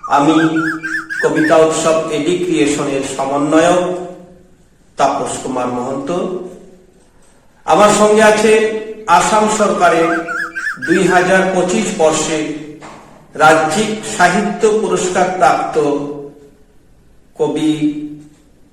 আমি কবিতা উৎসব এডি ক্রিয়েশনের সমন্বয়ক তাপস কুমার মহন্ত। আমার সঙ্গে আছে আসাম সরকারের 2025 বর্ষে রাজ্যিক সাহিত্য পুরস্কার প্রাপ্ত কবি,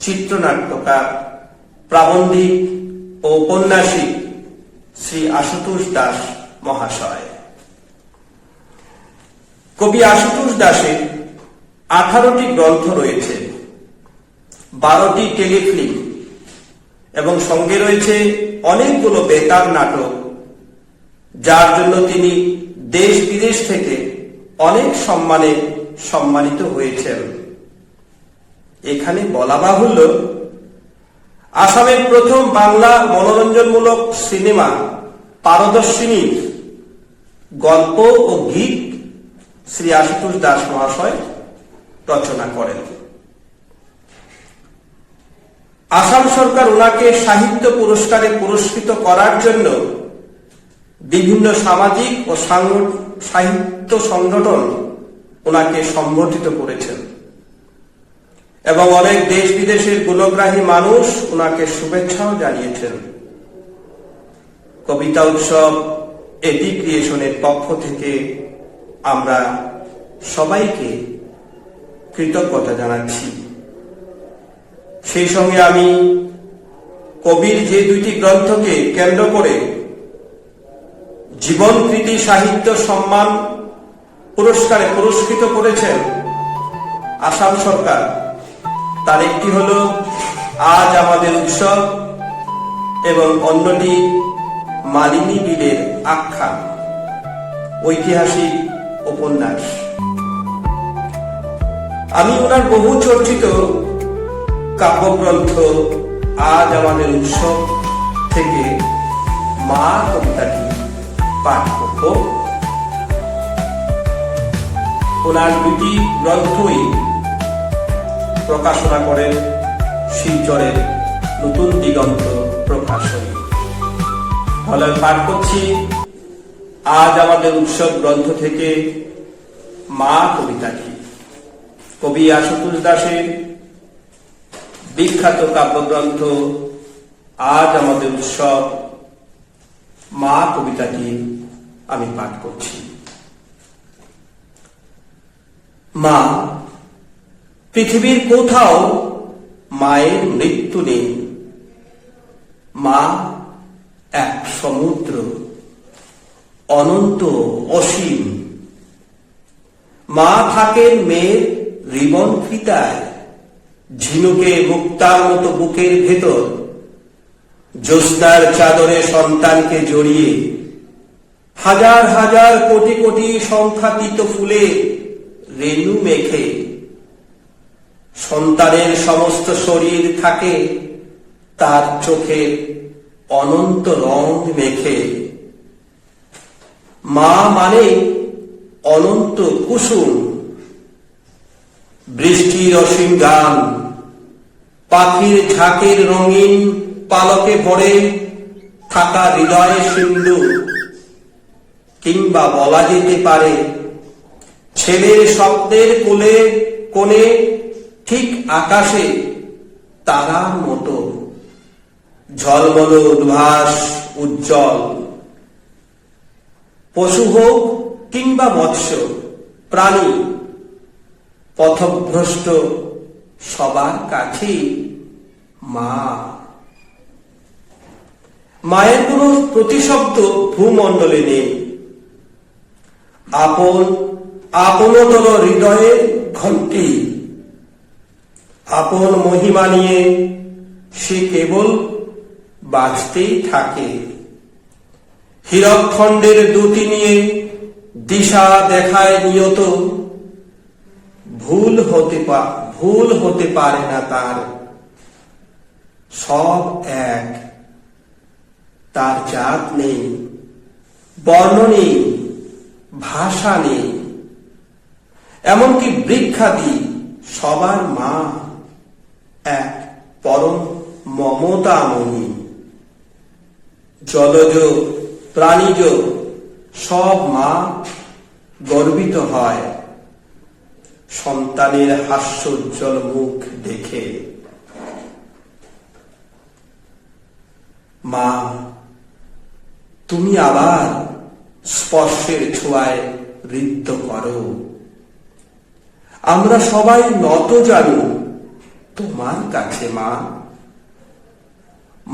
চিত্রনাট্যকার, প্রাবন্ধিক ও ঔপন্যাসিক শ্রী আশুতোষ দাস মহাশয়। কবি আশুতোষ দাসের 18টি গ্রন্থ রয়েছে, 12টি টেলিফিল্ম এবং সঙ্গে রয়েছে অনেকগুলো বেতার নাটক, যার জন্য তিনি দেশ বিদেশ থেকে অনেক সম্মানে সম্মানিত হয়েছেন। এখানে বলা বাহুল্য, আসামের প্রথম বাংলা মনোরঞ্জনমূলক সিনেমা পারদর্শিনীর গল্প ও গীত শ্রী আশুতোষ দাস মহাশয় রচনা করেন। আসাম সরকার ওনাকে সাহিত্য পুরস্কারে পুরস্কৃত করার জন্য বিভিন্ন সামাজিক ও সাহিত্য সংগঠন ওনাকে সম্বর্ধিত করেছেন এবং অনেক দেশ বিদেশের গুণগ্রাহী মানুষ ওনাকে শুভেচ্ছাও জানিয়েছেন। কবিতা উৎসব এডি ক্রিয়েশনের পক্ষ থেকে আমরা সবাইকে কৃতজ্ঞতা জানাচ্ছি। সেই সঙ্গে আমি কবির যে 2টি গ্রন্থকে কেন্দ্র করে জীবনকৃতি সাহিত্য সম্মান পুরস্কারে পুরস্কৃত করেছেন আসাম সরকার, তার একটি হল আজ আমাদের উৎসব এবং অন্যটি মালিনী বীরের আখ্যান, ঐতিহাসিক উপন্যাস। আমি ওনার বহু চর্চিত কাব্যগ্রন্থ আজ আমাদের উৎসব থেকে মা কবিতাটি পাঠ করব। ওনার 2টি গ্রন্থই প্রকাশনা করেন শিলচরের নতুন দিগন্ত প্রকাশনী। তাহলে পাঠ করছি আজ আমাদের উৎসব গ্রন্থ থেকে মা কবিতাটি। কবি আশুতোষ দাসের বিখ্যাত কাব্যগ্রন্থ আজ আমাদের উৎসব মা কবিতাটি আমি পাঠ করছি। মা, পৃথিবীর কোথাও মায়ের মৃত্যু নেই। মা এক সমুদ্র, অনন্ত অসীম। মা থাকেন মেয়ের রিবন ফিতায়, ঝিনুকে মুক্তার মতো বুকের ভেতর, জ্যোৎস্নার চাদরে সন্তানকে জড়িয়ে, হাজার হাজার কোটি কোটি সংখ্যাতীত ফুলে রেণু মেখে। সন্তানের সমস্ত শরীর থাকে তার চোখে অনন্ত রং মেখে। মা মানে অনন্ত কুসুম, বৃষ্টির অসীম গান, পাখির ঝাঁকের রঙিন পালকে ভরে থাকা হৃদয়ে সিন্ধু, কিংবা বলা যেতে পারে ছেলের স্বপ্নের কোলে কোণে ঠিক আকাশে তারার মতো ঝলমল উদ্ভাস উজ্জ্বল। পশু হোক কিংবা মৎস্য প্রাণী, পথভ্রষ্ট সবার কাছেই মা। মায়ের কোন প্রতিশব্দ ভূমণ্ডলে নেই। আপনতর হৃদয়ের ঘণ্টি, আপন মহিমা নিয়ে সে কেবল বাঁচতেই থাকে। হীরকখণ্ডের দুটি নিয়ে দিশা দেখায় নিয়ত, ভুল হতে পারে না তার। সব এক, তার জাত নেই, বর্ণ নেই, ভাষা নেই, এমনকি বৃক্ষাদি সবার মা এক পরম মমতাময়ী। জলজ প্রাণীজ সব মা গর্বিত হয়। সন্তানের হাস্যোজ্জ্বল মুখ দেখে। মা, তুমি আবার স্পর্শের ছোঁয়ায় ঋদ্ধ করো। আমরা সবাই নত জানি তোমার কাছে। মা,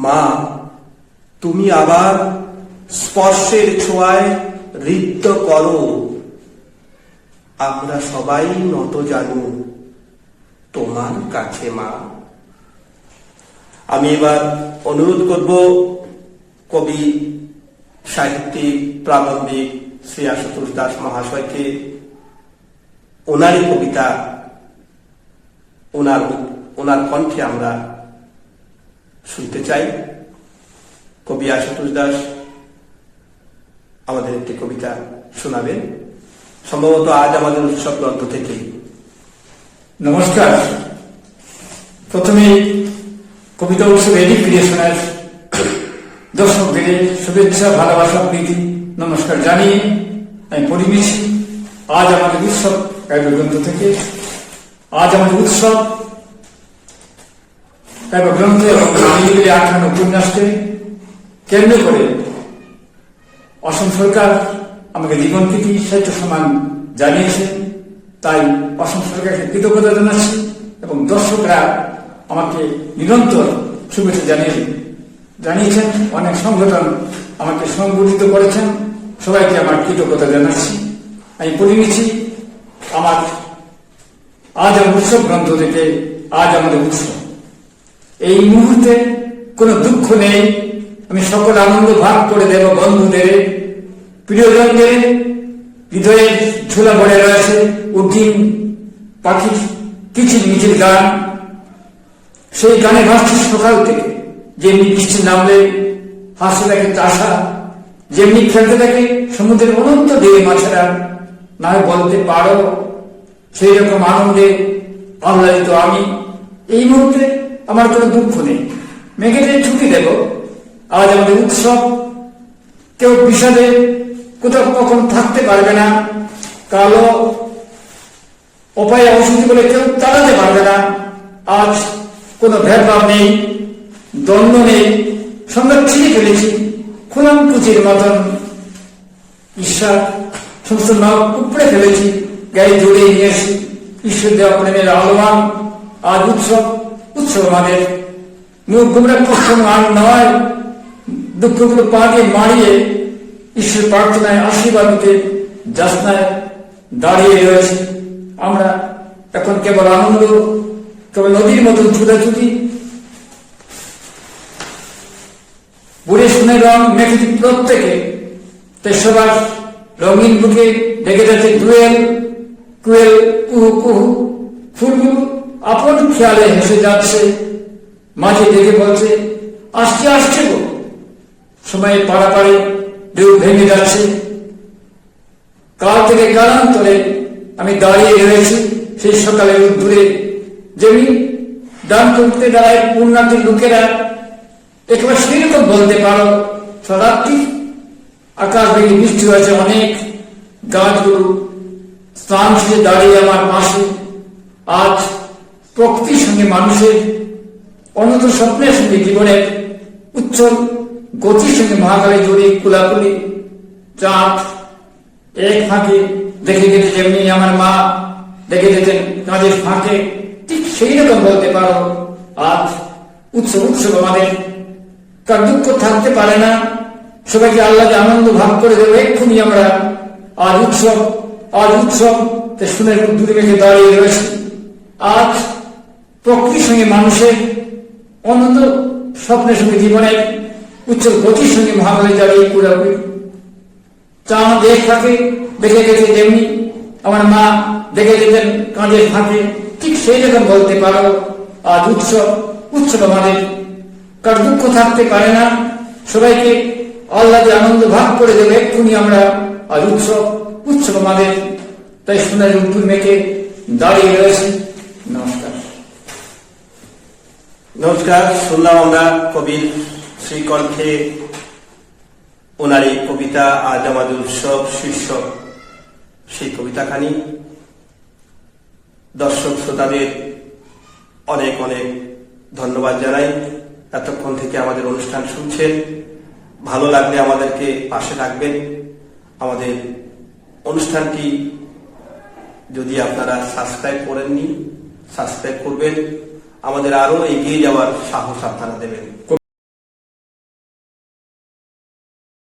মা, তুমি আবার স্পর্শের ছোঁয়ায় ঋদ্ধ করো। আমরা সবাই নত জানি তোমার কাছে। মা, আমি এবার অনুরোধ করব কবি, সাহিত্যিক, প্রাবন্ধিক শ্রী আশুতোষ দাস মহাশয়কে ওনারই কবিতা ওনার কণ্ঠে আমরা শুনতে চাই। কবি আশুতোষ দাস আমাদের একটি কবিতা শোনাবেন, সম্ভবত আজ আমাদের উৎসব গ্রন্থ থেকে। নমস্কার। প্রথমে কবিতা উৎসব এডিট ক্রিয়েশনের দর্শকদের শুভেচ্ছা, ভালোবাসা, প্রীতি, নমস্কার জানিয়ে আমি পড়ে নিয়েছি আজ আমাদের উৎসব কাব্যগ্রন্থ থেকে। আজ আমাদের উৎসব কাব্যগ্রন্থ এবং আমিগুলি 58 উপন্যাসকে কেন্দ্র করে অসম সরকার আমাকে জীবনকৃতি সাহিত্য সম্মান জানিয়েছে, তাই অসম সরকারকে কৃতজ্ঞতা জানাচ্ছি এবং দর্শকরা আমাকে নিরন্তর শুভেচ্ছা জানিয়েছেন। অনেক সংগঠন আমাকে সংগঠিত করেছেন, সবাইকে আমার কৃতজ্ঞতা জানাচ্ছি। আমি পড়ে নিচ্ছি আমার আজ আমার উৎসব গ্রন্থ থেকে। আজ আমাদের উৎসব। এই মুহূর্তে কোনো দুঃখ নেই, আমি সকল আনন্দ ভাগ করে দেব বন্ধুদের, প্রিয়জনদের। হৃদয়ের ঝোলা ভরে রয়েছে উদ্দিন পাখির কিচির মিচির গান। সেই গানে ভাসছে সকাল থেকে, যেমনি বৃষ্টি নামলে হাসতে থাকে চাষা, যেমনি খেলতে থাকে সমুদ্রের অনন্ত দেবে মাছেরা। না বলতে পারো সেই রকম আনন্দে আহ্লাদিত আমি। এই মুহূর্তে আমার কোনো দুঃখ নেই, মেঘেদের ছুটি দেব। আজ আমাদের উৎসব, কেউ বিষাদে কোথাও কখন থাকতে পারবে না। কালো উপায়ে অসুস্থ বলে কেউ তাড়াতে পারবে না। আজ কোনো ভেদভাব নেই, দ্বন্দ্ব নেই, সংঘাত ছিঁড়ে ফেলেছি খুলাম কুচির মতন। ঈশ্বর সমস্ত নখ উপড়ে ফেলেছি, গায়ে জড়িয়ে নিয়েছি ঈশ্বর দেওয়া প্রেমের আহ্বান। আজ উৎসব, উৎসব আমাদের। মুখ গুমরা কখনো আর নয়, দুঃখগুলো পা দিয়ে মারিয়ে ঈশ্বর প্রার্থনায় আশীর্বাদ দিতে যাচনায় দাঁড়িয়ে রয়েছে। আমরা এখন কেবল আনন্দ, কেবল নদীর মতন ছুটাছুটি। বুড়ে শুনে রং মেখেছি প্রত্যেকে, তাই সবার রঙিন বুকে ডেকে যাচ্ছে দুয়েল কুয়েল কুহু কুহু। ফুলগুলো আপন খেয়ালে হেসে যাচ্ছে, মাঝে দেখে বলছে আসছে আসছে গো। সময়ে পাড়াপাড়ি ঢেউ ভেঙে যাচ্ছে। কাল থেকে কালান্তরে আমি দাঁড়িয়ে রয়েছি সেই সকালের দূরে, যেমনি ডান করতে দাঁড়ায় পূর্ণাতির লোকেরা। একেবারে সেরকম বলতে পারো রাত্রি আকাশ ভেঙে বৃষ্টি হয়েছে অনেক। গাছগুলো স্নান ছেড়ে দাঁড়িয়ে আমার পাশে। আজ প্রকৃতির সঙ্গে মানুষের অনন্ত স্বপ্নের সঙ্গে জীবনের উচ্ছল গতির সঙ্গে মহাকালে জড়িয়ে কুলাকুলি। চাঁদ এক ফাঁকে দেখে গেছে, যেমনি আমার মা দেখে যেতেন কাঁধের ফাঁকে, ঠিক সেই রকম বলতে পারো আজ উৎসব। উৎসব আমাদের, কার দুঃখ থাকতে পারে না, সবাইকে আল্লাহকে আনন্দ ভাগ করে দেবো এক্ষুনি আমরা। আজ উৎসব, আজ উৎসব। শুনে দূরে মেঘে দাঁড়িয়ে রয়েছে। আজ প্রকৃতির সঙ্গে মানুষের অনন্ত স্বপ্নের সঙ্গে জীবনের উচ্চল গতির সঙ্গে মহাকালে দাঁড়িয়ে কুড়াকুড়ি। চাঁদ এক ফাঁকে দেখে গেছে, যেমনি আমার মা দেখে যেতেন কাঁধের ফাঁকে, ঠিক সেই রকম বলতে পারো আজ উৎসব। উৎসব আমাদের, কার দুঃখ থাকতে পারে না, সবাইকে আল্লাহকে আনন্দ ভাগ করে দেবে এক্ষুনি আমরা। আজ উৎসব, উৎসব আমাদের। তাই সোনার উত্তর মেঘে দাঁড়িয়ে রয়েছে। নমস্কার। নমস্কার। শুনলাম আমরা কবির শ্রীকণ্ঠে ওনার এই কবিতা আজ আমাদের উৎসব শীর্ষক সেই কবিতাখানি। দর্শক শ্রোতাদের অনেক অনেক ধন্যবাদ জানাই। এতক্ষণ থেকে আমাদের অনুষ্ঠান শুনছেন। ভালো লাগলে আমাদেরকে পাশে রাখবেন। আমাদের অনুষ্ঠানটি যদি আপনারা সাবস্ক্রাইব করেননি, সাবস্ক্রাইব করবেন। আমাদের আরো এগিয়ে যাওয়ার সাহস আপনারা দেবেন।